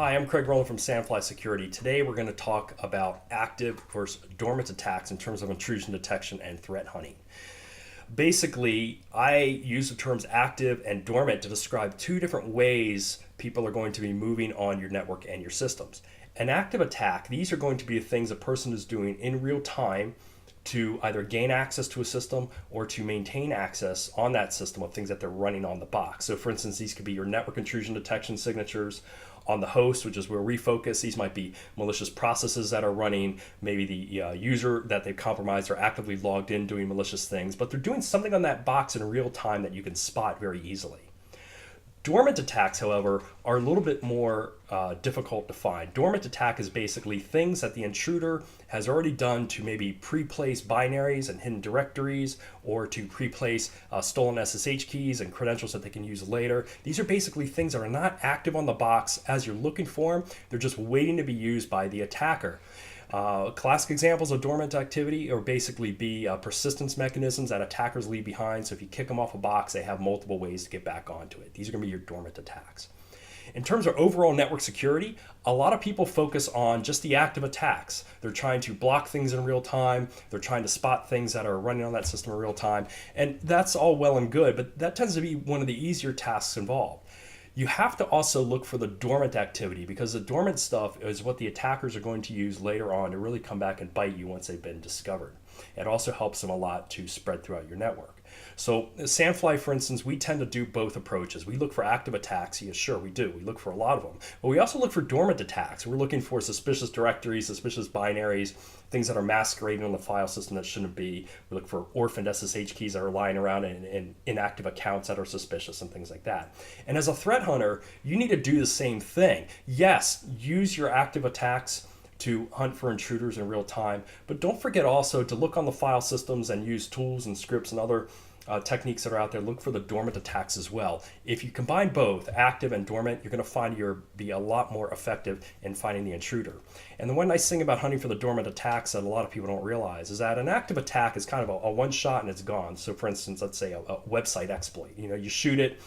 Hi, I'm Craig Rowland from Sandfly Security. Today we're going to talk about active versus dormant attacks in terms of intrusion detection and threat hunting. Basically, I use the terms active and dormant to describe two different ways people are going to be moving on your network and your systems. An active attack, these are going to be things a person is doing in real time to either gain access to a system or to maintain access on that system of things that they're running on the box. So for instance, these could be your network intrusion detection signatures on the host, which is where we focus. These might be malicious processes that are running, maybe the user that they've compromised are actively logged in doing malicious things, but they're doing something on that box in real time that you can spot very easily. Dormant attacks, however, are a little bit more difficult to find. Dormant attack is basically things that the intruder has already done to maybe pre-place binaries and hidden directories, or to pre-place stolen SSH keys and credentials that they can use later. These are basically things that are not active on the box as you're looking for them. They're just waiting to be used by the attacker. Classic examples of dormant activity are basically persistence mechanisms that attackers leave behind. So if you kick them off a box, they have multiple ways to get back onto it. These are going to be your dormant attacks. In terms of overall network security, a lot of people focus on just the active attacks. They're trying to block things in real time. They're trying to spot things that are running on that system in real time. And that's all well and good, but that tends to be one of the easier tasks involved. You have to also look for the dormant activity, because the dormant stuff is what the attackers are going to use later on to really come back and bite you once they've been discovered. It also helps them a lot to spread throughout your network. So Sandfly, for instance, we tend to do both approaches. We look for active attacks. Yes, sure, we do. We look for a lot of them. But we also look for dormant attacks. We're looking for suspicious directories, suspicious binaries, things that are masquerading on the file system that shouldn't be. We look for orphaned SSH keys that are lying around in inactive accounts that are suspicious and things like that. And as a threat hunter, you need to do the same thing. Yes, use your active attacks to hunt for intruders in real time, but don't forget also to look on the file systems and use tools and scripts and other techniques that are out there. Look for the dormant attacks as well. If you combine both active and dormant, you're going to find you'll be a lot more effective in finding the intruder. And the one nice thing about hunting for the dormant attacks that a lot of people don't realize is that an active attack is kind of a one shot and it's gone. So for instance, let's say a website exploit. You shoot it,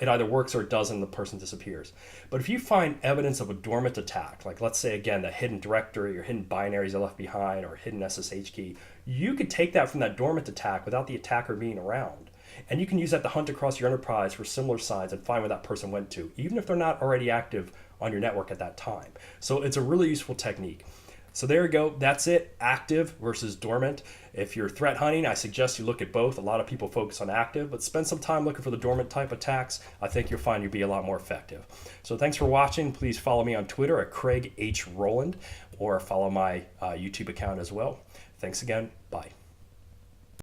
it either works or it doesn't, the person disappears. But if you find evidence of a dormant attack, like let's say again, the hidden directory or hidden binaries are left behind or hidden SSH key, you could take that from that dormant attack without the attacker being around. And you can use that to hunt across your enterprise for similar signs and find where that person went to, even if they're not already active on your network at that time. So it's a really useful technique. So there you go. That's it. Active versus dormant. If you're threat hunting, I suggest you look at both. A lot of people focus on active, but spend some time looking for the dormant type attacks. I think you'll find you'll be a lot more effective. So thanks for watching. Please follow me on Twitter at Craig H. Rowland, or follow my YouTube account as well. Thanks again. Bye.